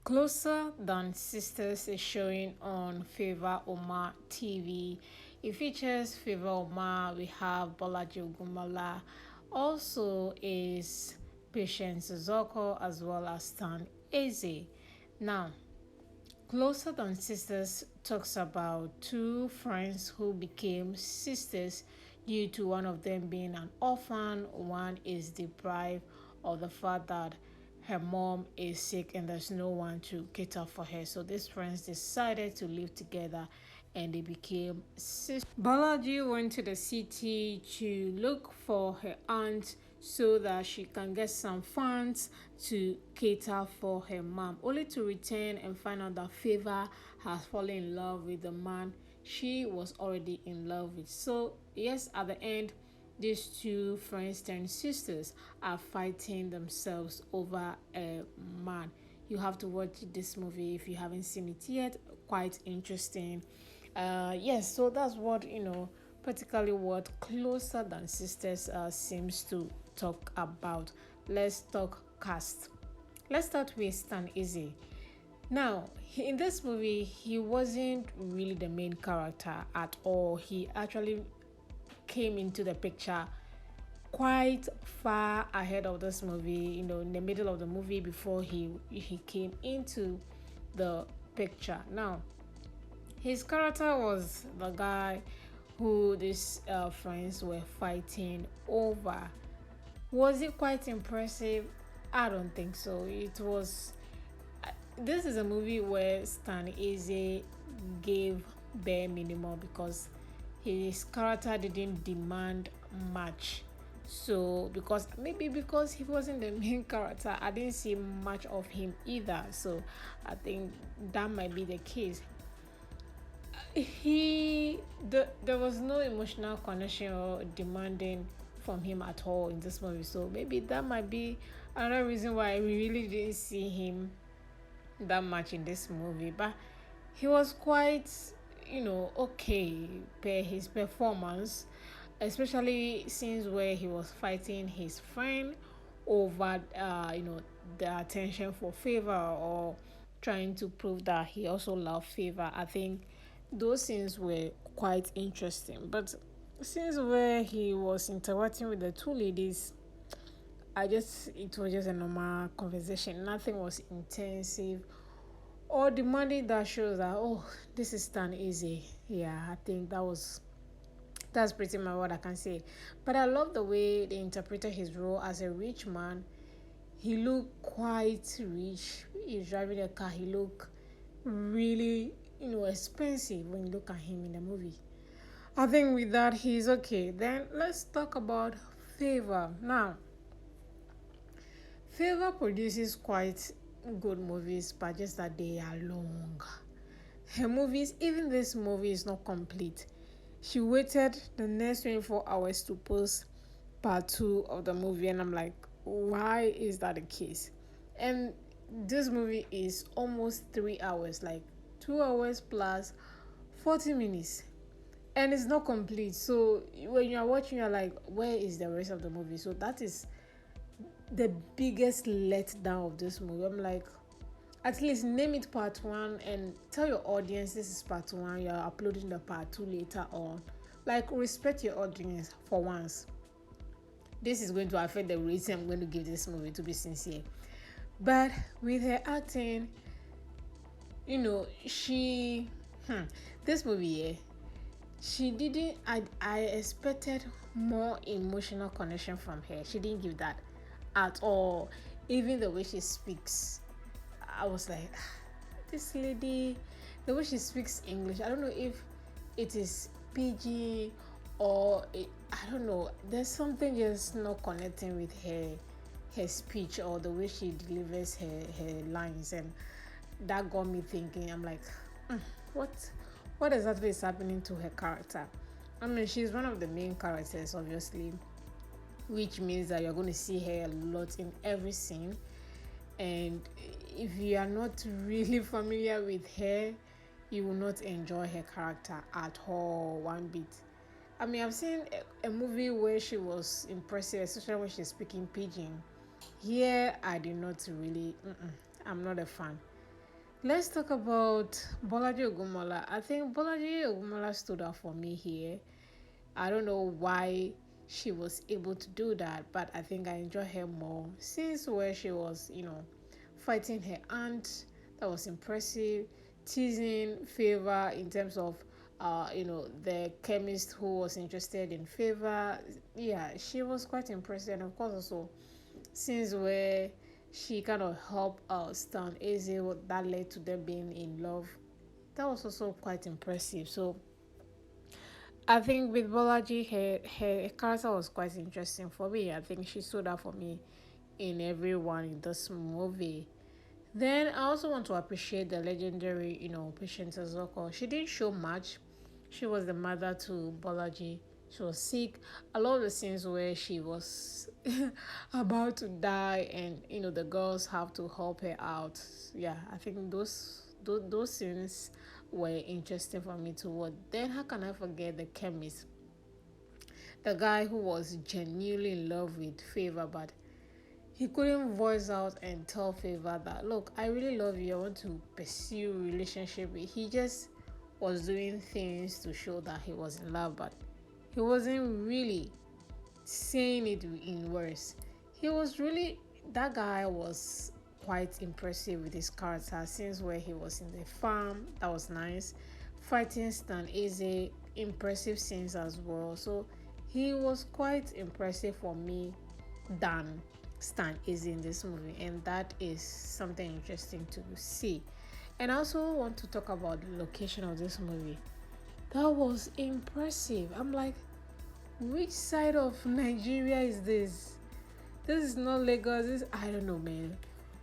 Closer Than Sisters is showing on Favor Omar TV. It features Favor Omar. We have Bolaji Ogunmola. Also is Patience Zoko as well as Stan Eze. Now, Closer Than Sisters talks about two friends who became sisters due to one of them being an orphan. One is deprived of the fact that her mom is sick and there's no one to cater for her. So these friends decided to live together and they became sisters. Balaji went to the city to look for her aunt so that she can get some funds to cater for her mom, only to return and find out that Favor has fallen in love with the man she was already in love with. So yes, at the end, these two friends turned sisters are fighting themselves over a man. You have to watch this movie if you haven't seen it yet. Quite interesting. Yes, so that's what particularly what Closer Than Sisters seems to talk about. Let's talk cast. Let's start with Stan Easy. Now, in this movie, he wasn't really the main character at all. He actually came into the picture quite far ahead of this movie, in the middle of the movie before he came into the picture. Now, his character was the guy who these friends were fighting over. Was it quite impressive? I don't think so. It was. This is a movie where Stan Eze gave bare minimum because his character didn't demand much. So because he wasn't the main character, I didn't see much of him either. So I think that might be the case. There was no emotional connection or demanding from him at all in this movie. So maybe that might be another reason why we really didn't see him that much in this movie. But he was quite, okay per his performance, especially scenes where he was fighting his friend over, the attention for Favor, or trying to prove that he also loved Favor. I think those scenes were quite interesting. But scenes where he was interacting with the two ladies, it was just a normal conversation. Nothing was intensive or demanding that shows that, oh, this is done easy. Yeah, I think that's pretty much what I can say. But I love the way they interpreted his role as a rich man. He looked quite rich. He's driving a car. He looked really, expensive when you look at him in the movie. I think with that, he's okay. Then let's talk about Favor. Now, Favor produces quite good movies, but just that they are long. Her movies, even this movie is not complete. She waited the next 24 hours to post part two of the movie, and I'm like, why is that the case? And this movie is almost 3 hours, like 2 hours plus 40 minutes, and it's not complete. So when you're watching, you're like, where is the rest of the movie? So that is the biggest letdown of this movie. I'm like, at least name it part one and tell your audience this is part one. You're uploading the part two later on. Like, respect your audience for once. This is going to affect the rating I'm going to give this movie, to be sincere. But with her acting, she this movie, she didn't. I expected more emotional connection from her. She didn't give that at all. Even the way she speaks, I was like, this lady, the way she speaks English, I don't know if it is PG or I don't know. There's something just not connecting with her speech or the way she delivers her lines, and that got me thinking. I'm like, what exactly is happening to her character? I mean, she's one of the main characters, obviously, which means that you're going to see her a lot in every scene. And if you are not really familiar with her, you will not enjoy her character at all, one bit. I mean, I've seen a movie where she was impressive, especially when she's speaking pidgin. Here, I did not really. I'm not a fan. Let's talk about Bolaji Ogunmola. I think Bolaji Ogunmola stood out for me here. I don't know why she was able to do that, but I think I enjoy her more since where she was, fighting her aunt. That was impressive. Teasing Favor in terms of, the chemist who was interested in Favor. Yeah, she was quite impressive, and of course also since where she kind of helped Stan Eze, that led to them being in love. That was also quite impressive. So I think with Bolaji, her character was quite interesting for me. I think she stood out for me in everyone in this movie. Then I also want to appreciate the legendary, Patience Azoko. She didn't show much. She was the mother to Bolaji. She was sick. A lot of the scenes where she was about to die, and the girls have to help her out. Yeah, I think those scenes were interesting for me to watch. Then how can I forget the chemist, the guy who was genuinely in love with Favor, but he couldn't voice out and tell Favor that, look, I really love you. I want to pursue a relationship. He just was doing things to show that he was in love, but he wasn't really saying it in words. He was really, that guy was quite impressive with his character since where he was in the farm. That was nice. Fighting Stan Eze, impressive scenes as well. So he was quite impressive for me than Stan Eze in this movie, and that is something interesting to see. And I also want to talk about the location of this movie. That was impressive. I'm like, which side of Nigeria is this? This is not Lagos. This, I don't know, man.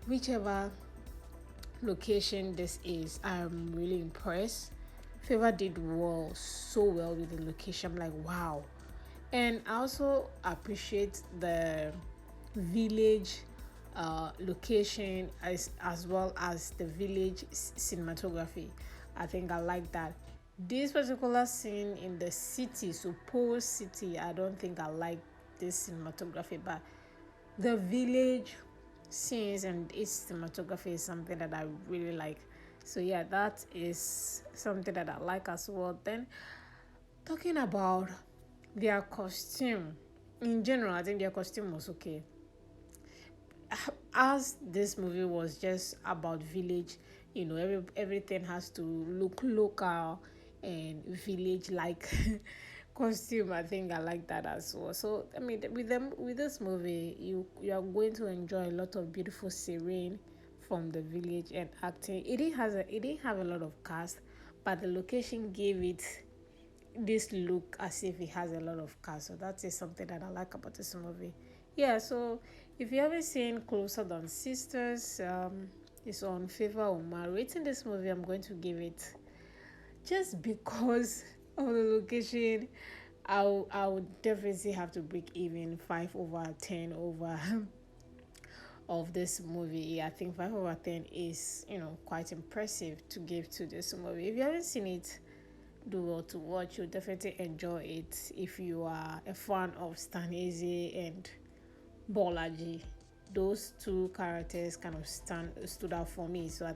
Whichever location this is, I'm really impressed. Favor did well, so well with the location. I'm like, wow. And I also appreciate the village location as well as the village cinematography. I think I like that. This particular scene in the city, supposed city, I don't think I like this cinematography, but the village scenes and its cinematography is something that I really like. So yeah, that is something that I like as well. Then talking about their costume in general, I think their costume was okay. As this movie was just about village, everything has to look local and village like costume. I think I like that as well. So I mean, with this movie, you are going to enjoy a lot of beautiful serene from the village and acting. It didn't have a lot of cast, but the location gave it this look as if it has a lot of cast. So that is something that I like about this movie. Yeah, so if you haven't seen Closer Than Sisters, it's on Favor Omar. Rating this movie, I'm going to give it, just because of the location, I would definitely have to break even 5/10 over of this movie. I think 5/10 is, quite impressive to give to this movie. If you haven't seen it, do well to watch. You'll definitely enjoy it if you are a fan of Stan Eze and Bolaji. Those two characters kind of stood out for me. So I